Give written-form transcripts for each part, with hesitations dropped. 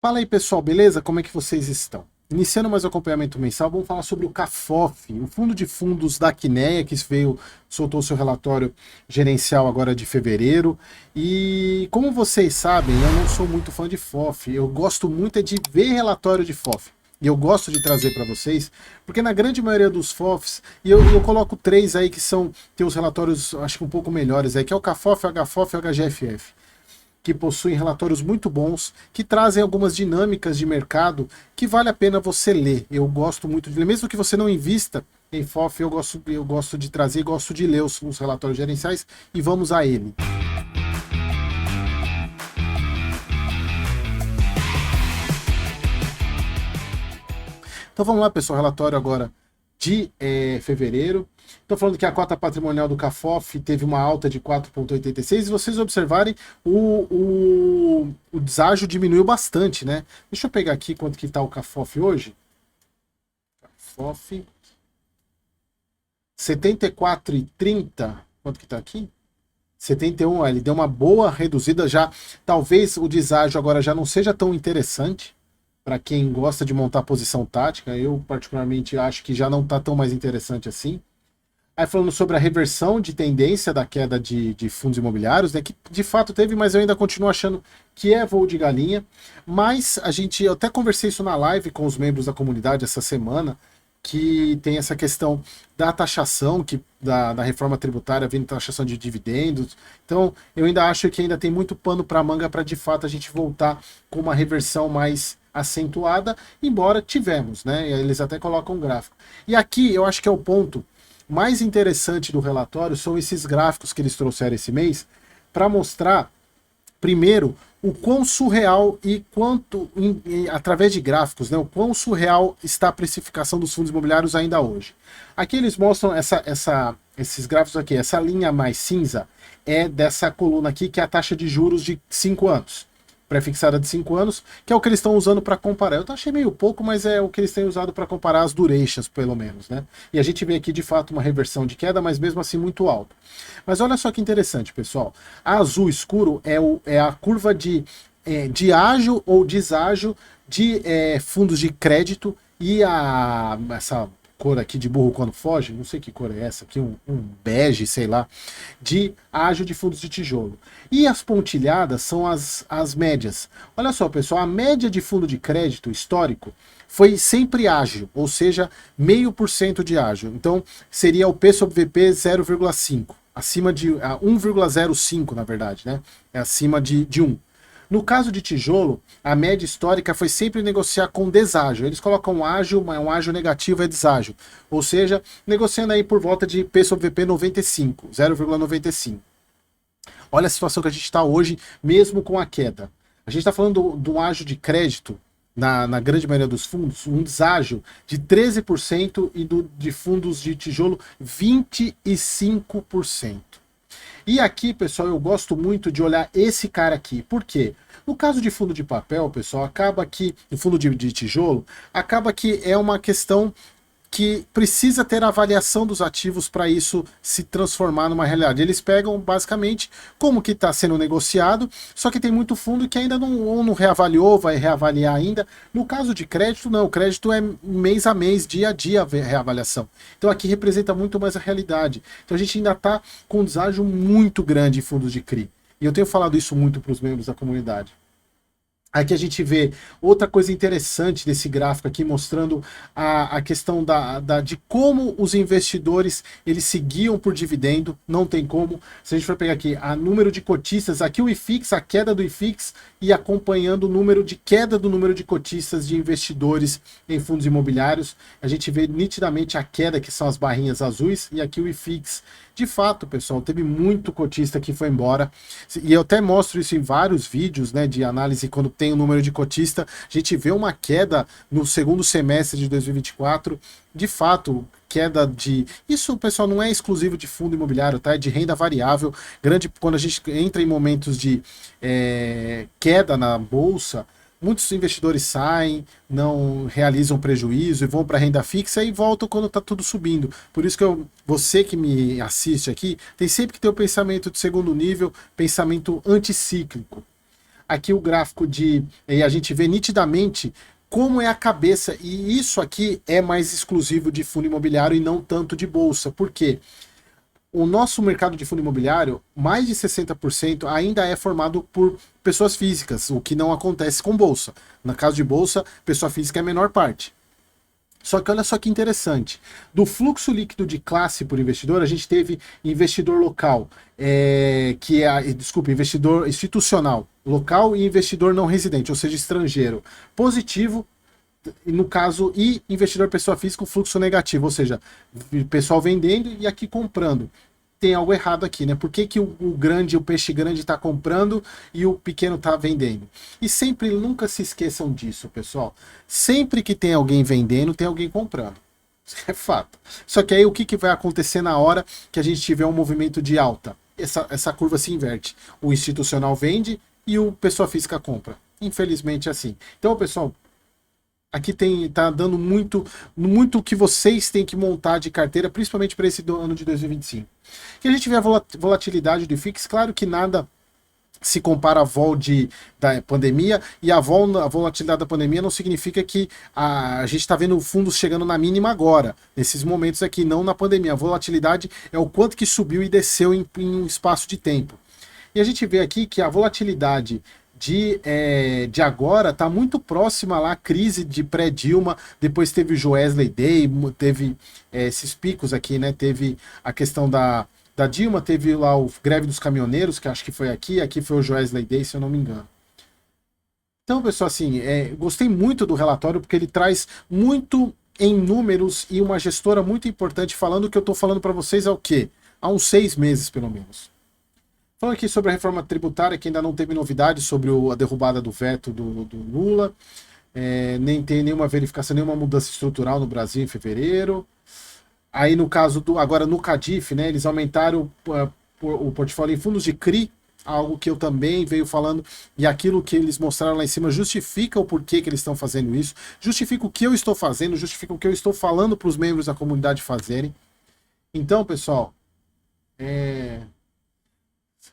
Fala aí pessoal, beleza? Como é que vocês estão? Iniciando mais o acompanhamento mensal, vamos falar sobre o CAFOF, o fundo de fundos da Quineia, que soltou seu relatório gerencial agora de fevereiro. E como vocês sabem, eu não sou muito fã de FOF, eu gosto muito de ver relatório de FOF. E eu gosto de trazer para vocês, porque na grande maioria dos FOFs, e eu coloco três aí que tem os relatórios, acho que um pouco melhores aí, que é o CAFOF, o HFOF e o HGFF, que possuem relatórios muito bons, que trazem algumas dinâmicas de mercado que vale a pena você ler. Eu gosto muito de ler, mesmo que você não invista em FOF, eu gosto de trazer, gosto de ler os relatórios gerenciais e vamos a ele. Então vamos lá, pessoal, relatório agora de fevereiro. Estou falando que a cota patrimonial do CAFOF teve uma alta de 4,86 e se vocês observarem, o deságio diminuiu bastante, né? Deixa eu pegar aqui quanto que está o CAFOF hoje. CAFOF 74,30. Quanto que está aqui? 71, ele deu uma boa reduzida já. Talvez o deságio agora já não seja tão interessante para quem gosta de montar posição tática. Eu particularmente acho que já não está tão mais interessante assim. Aí falando sobre a reversão de tendência da queda de fundos imobiliários, né, que de fato teve, mas eu ainda continuo achando que é voo de galinha. Mas eu até conversei isso na live com os membros da comunidade essa semana, que tem essa questão da taxação, da reforma tributária vindo taxação de dividendos. Então eu ainda acho que ainda tem muito pano para manga para de fato a gente voltar com uma reversão mais acentuada, embora tivemos, né? Eles até colocam um gráfico. E aqui eu acho que é o ponto mais interessante do relatório são esses gráficos que eles trouxeram esse mês para mostrar, primeiro, o quão surreal e através de gráficos, né, o quão surreal está a precificação dos fundos imobiliários ainda hoje. Aqui eles mostram esses gráficos aqui, essa linha mais cinza é dessa coluna aqui, que é a taxa de juros de 5 anos. Pré-fixada de 5 anos, que é o que eles estão usando para comparar. Eu achei meio pouco, mas é o que eles têm usado para comparar as durations, pelo menos, né? E a gente vê aqui, de fato, uma reversão de queda, mas mesmo assim muito alta. Mas olha só que interessante, pessoal. A azul escuro é a curva de ágio ou deságio de fundos de crédito e essa cor aqui de burro quando foge, não sei que cor é essa aqui, um bege, sei lá, de ágio de fundos de tijolo. E as pontilhadas são as médias. Olha só, pessoal, a média de fundo de crédito histórico foi sempre ágil, ou seja, 0,5% de ágil. Então, seria o P sobre VP 0,5, acima de 1,05, na verdade, né? É acima de 1. No caso de tijolo, a média histórica foi sempre negociar com deságio. Eles colocam um ágio negativo é deságio. Ou seja, negociando aí por volta de P sobre VP 95, 0,95. Olha a situação que a gente está hoje, mesmo com a queda. A gente está falando de um ágio de crédito, na grande maioria dos fundos, um deságio de 13% e de fundos de tijolo 25%. E aqui, pessoal, eu gosto muito de olhar esse cara aqui. Por quê? No caso de fundo de papel, pessoal, acaba que, no fundo de tijolo, acaba que é uma questão que precisa ter avaliação dos ativos para isso se transformar numa realidade. Eles pegam basicamente como que está sendo negociado, só que tem muito fundo que ainda não reavaliou, vai reavaliar ainda. No caso de crédito, não, o crédito é mês a mês, dia a dia a reavaliação. Então aqui representa muito mais a realidade. Então a gente ainda está com um deságio muito grande em fundos de CRI. E eu tenho falado isso muito para os membros da comunidade. Aqui a gente vê outra coisa interessante desse gráfico aqui, mostrando a questão de como os investidores eles seguiam por dividendo, não tem como. Se a gente for pegar aqui a número de cotistas, aqui o IFIX, a queda do IFIX e acompanhando o número de queda do número de cotistas de investidores em fundos imobiliários, a gente vê nitidamente a queda, que são as barrinhas azuis, e aqui o IFIX. De fato, pessoal, teve muito cotista que foi embora, e eu até mostro isso em vários vídeos, né, de análise. Quando tem o número de cotista, a gente vê uma queda no segundo semestre de 2024, de fato, queda de... Isso, pessoal, não é exclusivo de fundo imobiliário, tá? É de renda variável, grande. Quando a gente entra em momentos de queda na bolsa, muitos investidores saem, não realizam prejuízo e vão para renda fixa e voltam quando está tudo subindo. Por isso que você que me assiste aqui, tem sempre que ter o pensamento de segundo nível, pensamento anticíclico. aqui o gráfico e a gente vê nitidamente como é a cabeça, e isso aqui é mais exclusivo de fundo imobiliário e não tanto de bolsa. Por quê? O nosso mercado de fundo imobiliário, mais de 60% ainda é formado por pessoas físicas, o que não acontece com bolsa. No caso de bolsa, pessoa física é a menor parte. Só que olha só que interessante. Do fluxo líquido de classe por investidor, a gente teve investidor local, investidor institucional local e investidor não residente, ou seja, estrangeiro, positivo, no caso, e investidor pessoa física, o fluxo negativo, ou seja, pessoal vendendo e aqui comprando. Tem algo errado aqui, né? Por que, que o peixe grande está comprando e o pequeno está vendendo? E sempre, nunca se esqueçam disso, pessoal. Sempre que tem alguém vendendo, tem alguém comprando. Isso é fato. Só que aí o que, que vai acontecer na hora que a gente tiver um movimento de alta? Essa curva se inverte. O institucional vende e o pessoa física compra. Infelizmente é assim. Então, pessoal, aqui tá dando muito o que vocês têm que montar de carteira, principalmente para esse ano de 2025. Que a gente vê a volatilidade do FIX, claro que nada se compara à vol da pandemia, e a volatilidade da pandemia não significa que a gente está vendo fundos chegando na mínima agora, nesses momentos aqui, não na pandemia. A volatilidade é o quanto que subiu e desceu em um espaço de tempo. E a gente vê aqui que a volatilidade de agora está muito próxima lá à crise de pré-Dilma, depois teve o Joesley Day, teve esses picos aqui, né? Teve a questão da Dilma, teve lá o greve dos caminhoneiros, que acho que foi aqui foi o Joesley Day, se eu não me engano. Então, pessoal, assim, gostei muito do relatório, porque ele traz muito em números e uma gestora muito importante falando o que eu estou falando para vocês há o quê? Há uns 6 meses, pelo menos. Falando aqui sobre a reforma tributária, que ainda não teve novidade sobre a derrubada do veto do Lula, nem tem nenhuma verificação, nenhuma mudança estrutural no Brasil em fevereiro. Aí no caso agora no CADIF, né, eles aumentaram o portfólio em fundos de CRI, algo que eu também venho falando, e aquilo que eles mostraram lá em cima justifica o porquê que eles estão fazendo isso, justifica o que eu estou fazendo, justifica o que eu estou falando para os membros da comunidade fazerem. Então, pessoal,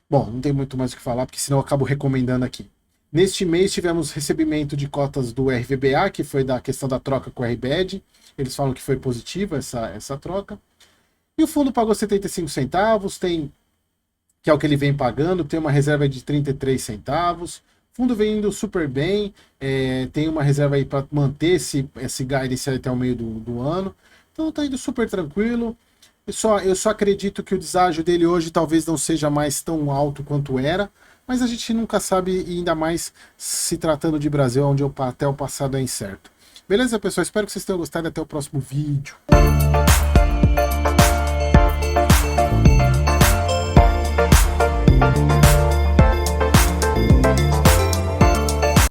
bom, não tem muito mais o que falar, porque senão eu acabo recomendando aqui. Neste mês tivemos recebimento de cotas do RVBA, que foi da questão da troca com o RBED. Eles falam que foi positiva essa troca. E o fundo pagou 75 centavos, que é o que ele vem pagando, tem uma reserva de 33 centavos. O fundo vem indo super bem, tem uma reserva aí para manter esse guidance até o meio do ano. Então tá indo super tranquilo. Eu só acredito que o deságio dele hoje talvez não seja mais tão alto quanto era, mas a gente nunca sabe, e ainda mais se tratando de Brasil, onde até o passado é incerto. Beleza, pessoal? Espero que vocês tenham gostado e até o próximo vídeo.